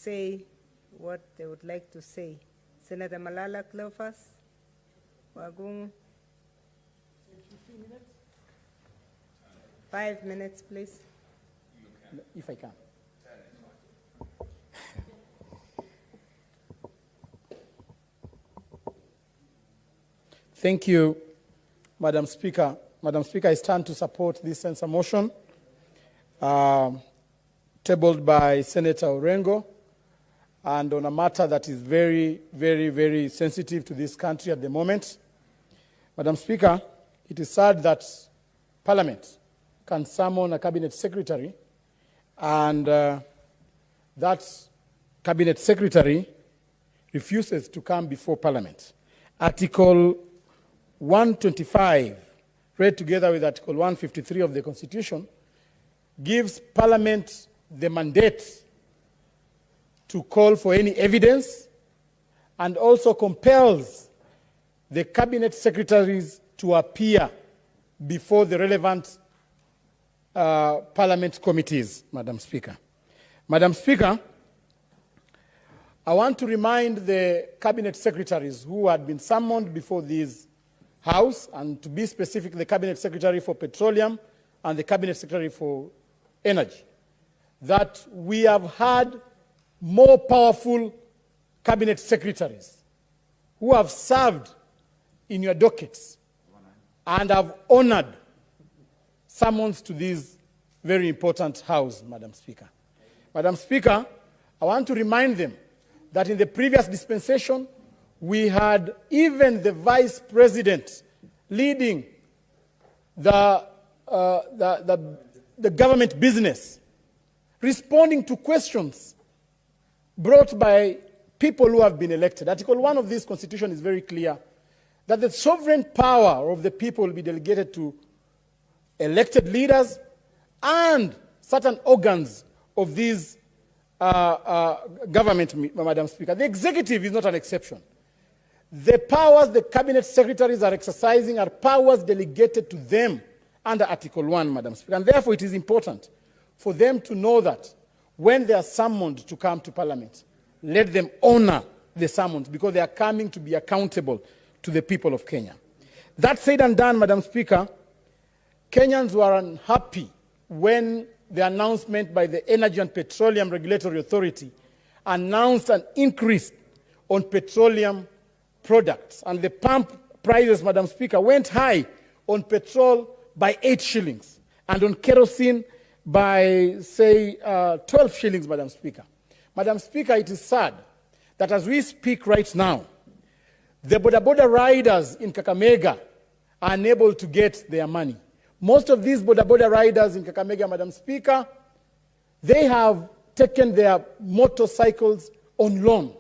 say what they would like to say. Senator Malala, Cleo first. Wagung. 5 minutes, please. If I can. Thank you, Madam Speaker. Madam Speaker, I stand to support this censure motion tabled by Senator Orengo, and on a matter that is very, very, very sensitive to this country at the moment. Madam Speaker, it is sad that Parliament can summon a cabinet secretary, and that cabinet secretary refuses to come before Parliament. Article 125, read together with Article 153 of the Constitution, gives Parliament the mandate to call for any evidence and also compels the cabinet secretaries to appear before the relevant Parliament committees, Madam Speaker. Madam Speaker, I want to remind the cabinet secretaries who had been summoned before this House, and to be specific, the cabinet secretary for petroleum and the cabinet secretary for energy, that we have had more powerful cabinet secretaries who have served in your dockets and have honored summons to this very important House, Madam Speaker. Madam Speaker, I want to remind them that in the previous dispensation, we had even the Vice President leading the government business, responding to questions brought by people who have been elected. Article 1 of this Constitution is very clear that the sovereign power of the people will be delegated to elected leaders and certain organs of these government, Madam Speaker. The executive is not an exception. The powers the cabinet secretaries are exercising are powers delegated to them under Article 1, Madam Speaker. And therefore, it is important for them to know that when they are summoned to come to Parliament, let them honor the summons, because they are coming to be accountable to the people of Kenya. That said and done, Madam Speaker, Kenyans were unhappy when the announcement by the Energy and Petroleum Regulatory Authority announced an increase on petroleum products. And the pump prices, Madam Speaker, went high on petrol by 8 shillings and on kerosene by, say, 12 shillings, Madam Speaker. Madam Speaker, it is sad that as we speak right now, the boda riders in Kakamega are unable to get their money. Most of these boda riders in Kakamega, Madam Speaker, they have taken their motorcycles on loan.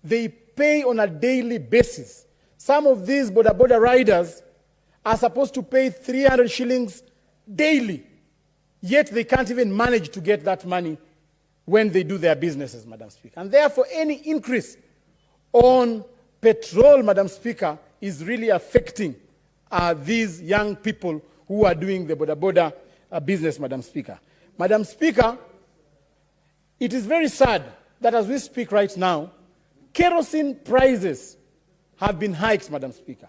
They pay on a daily basis. Some of these boda riders are supposed to pay 300 shillings daily, yet they can't even manage to get that money when they do their businesses, Madam Speaker. And therefore, any increase on petrol, Madam Speaker, is really affecting these young people who are doing the boda business, Madam Speaker. Madam Speaker, it is very sad that as we speak right now, kerosene prices have been hiked, Madam Speaker.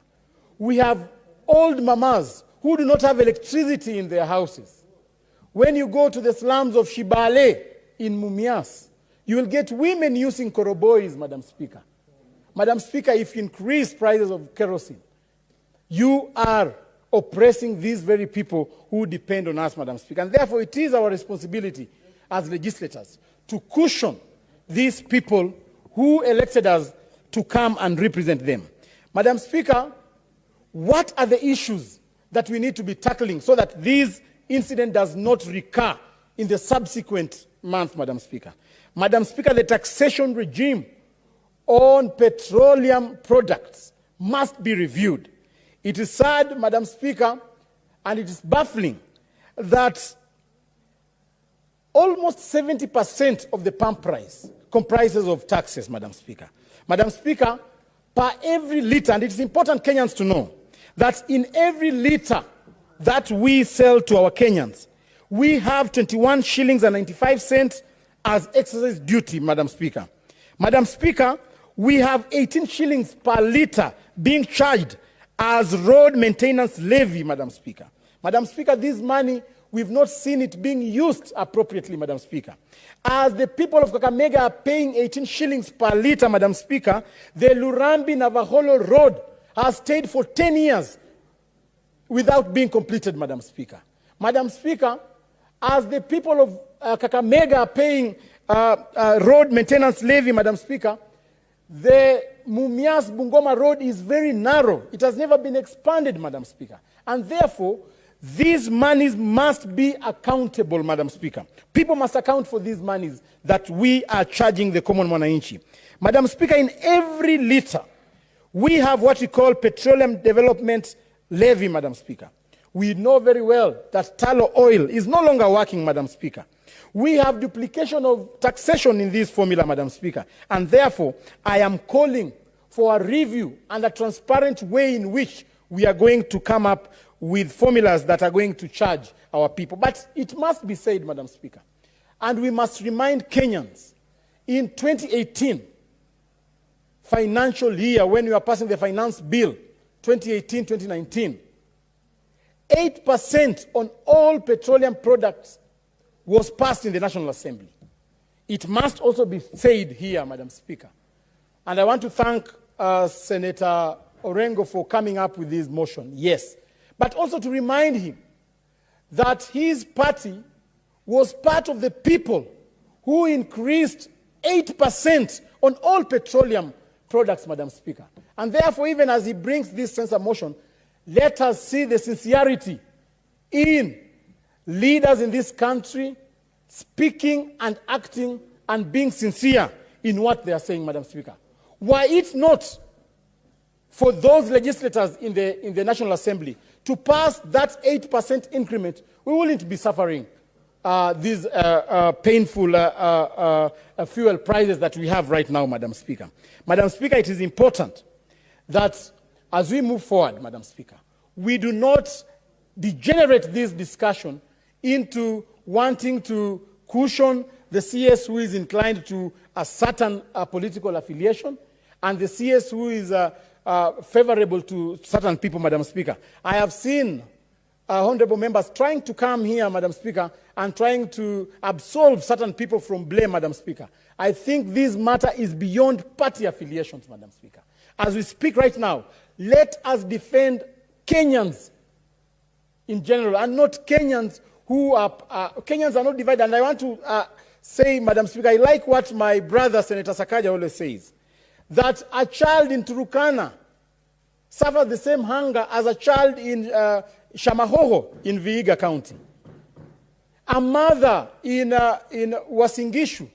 We have old mamas who do not have electricity in their houses. When you go to the slums of Shibale in Mumias, you will get women using korobois, Madam Speaker. Madam Speaker, if you increase prices of kerosene, you are oppressing these very people who depend on us, Madam Speaker. And therefore, it is our responsibility as legislators to cushion these people who elected us to come and represent them. Madam Speaker, what are the issues that we need to be tackling so that this incident does not recur in the subsequent months, Madam Speaker? Madam Speaker, the taxation regime on petroleum products must be reviewed. It is sad, Madam Speaker, and it is baffling that almost 70% of the pump price comprises of taxes, Madam Speaker. Madam Speaker, per every liter, and it is important Kenyans to know, that in every liter that we sell to our Kenyans, we have 21 shillings and 95 cents as exercise duty, Madam Speaker. Madam Speaker, we have 18 shillings per litre being charged as road maintenance levy, Madam Speaker. Madam Speaker, this money, we've not seen it being used appropriately, Madam Speaker. As the people of Kakamega are paying 18 shillings per litre, Madam Speaker, the Lurambi-Navaholo Road has stayed for 10 years without being completed, Madam Speaker. Madam Speaker, as the people of Kakamega are paying road maintenance levy, Madam Speaker, the Mumias-Bungoma Road is very narrow. It has never been expanded, Madam Speaker. And therefore, these monies must be accountable, Madam Speaker. People must account for these monies that we are charging the common mwananchi. Madam Speaker, in every litre, we have what we call petroleum development levy, Madam Speaker. We know very well that tallow oil is no longer working, Madam Speaker. We have duplication of taxation in this formula, Madam Speaker. And therefore, I am calling for a review and a transparent way in which we are going to come up with formulas that are going to charge our people. But it must be said, Madam Speaker, and we must remind Kenyans, in 2018 financial year, when we are passing the finance bill, 2018-2019, 8% on all petroleum products was passed in the National Assembly. It must also be said here, Madam Speaker. And I want to thank Senator Orengo for coming up with this motion, yes. But also to remind him that his party was part of the people who increased 8% on all petroleum products, Madam Speaker. And therefore, even as he brings this sense of motion, let us see the sincerity in leaders in this country speaking and acting and being sincere in what they are saying, Madam Speaker. Were it not for those legislators in the National Assembly to pass that 8% increment, we wouldn't be suffering these painful fuel prices that we have right now, Madam Speaker. Madam Speaker, it is important that as we move forward, Madam Speaker, we do not degenerate this discussion into wanting to cushion the CS who is inclined to a certain political affiliation and the CS who is favorable to certain people, Madam Speaker. I have seen honorable members trying to come here, Madam Speaker, and trying to absolve certain people from blame, Madam Speaker. I think this matter is beyond party affiliations, Madam Speaker. As we speak right now, let us defend Kenyans in general and not Kenyans who are, Kenyans are not divided. And I want to say, Madam Speaker, I like what my brother, Senator Sakaja, always says, that a child in Turukana suffers the same hunger as a child in Shamahoho in Vihiga County. A mother in Wasingishu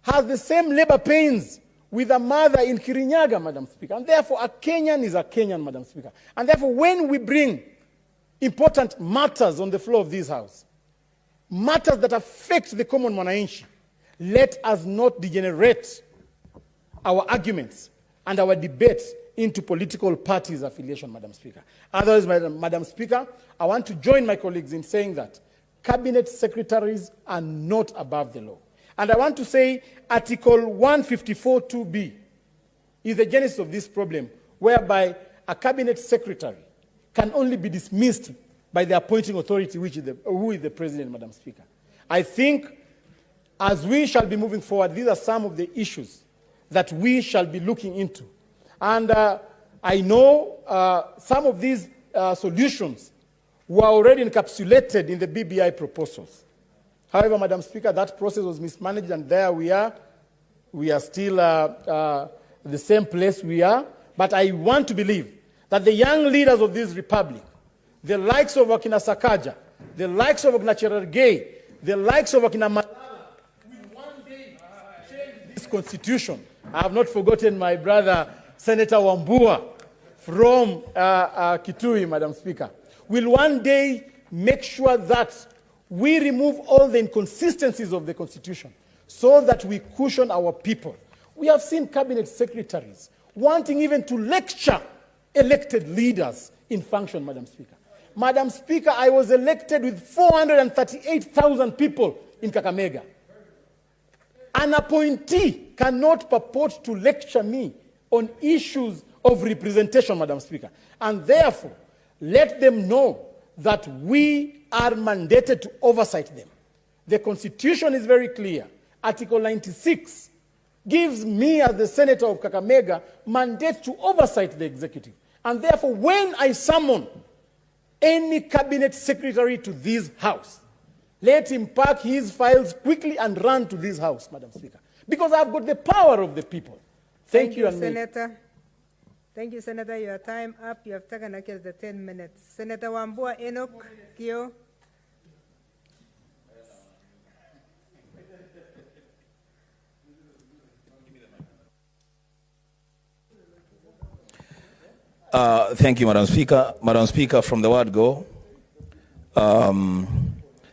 has the same labor pains with a mother in Kirinyaga, Madam Speaker. And therefore, a Kenyan is a Kenyan, Madam Speaker. And therefore, when we bring important matters on the floor of this House, matters that affect the common mwananchi, let us not degenerate our arguments and our debates into political parties' affiliation, Madam Speaker. Otherwise, Madam Speaker, I want to join my colleagues in saying that cabinet secretaries are not above the law. And I want to say Article 154(2)(b) is the genesis of this problem, whereby a cabinet secretary can only be dismissed by the appointing authority, who is the president, Madam Speaker. I think as we shall be moving forward, these are some of the issues that we shall be looking into. And I know some of these solutions were already encapsulated in the BBI proposals. However, Madam Speaker, that process was mismanaged, and there we are. We are still the same place we are. But I want to believe that the young leaders of this republic, the likes of Wakina Sakaja, the likes of Wakina Cherargei, the likes of Wakina Malala, will one day change this constitution. I have not forgotten my brother, Senator Wambua, from Kitu, Madam Speaker, will one day make sure that we remove all the inconsistencies of the Constitution so that we cushion our people. We have seen cabinet secretaries wanting even to lecture elected leaders in function, Madam Speaker. Madam Speaker, I was elected with 438,000 people in Kakamega. An appointee cannot purport to lecture me on issues of representation, Madam Speaker. And therefore, let them know that we are mandated to oversight them. The Constitution is very clear. Article 96 gives me, as the Senator of Kakamega, mandate to oversight the executive. And therefore, when I summon any cabinet secretary to this house, let him pack his files quickly and run to this house, Madam Speaker, because I've got the power of the people. Thank you, Senator. Thank you, Senator. Your time up. You have taken actually the 10 minutes. Senator Wambua Enoch, Kio. Thank you, Madam Speaker. Madam Speaker, from the word go,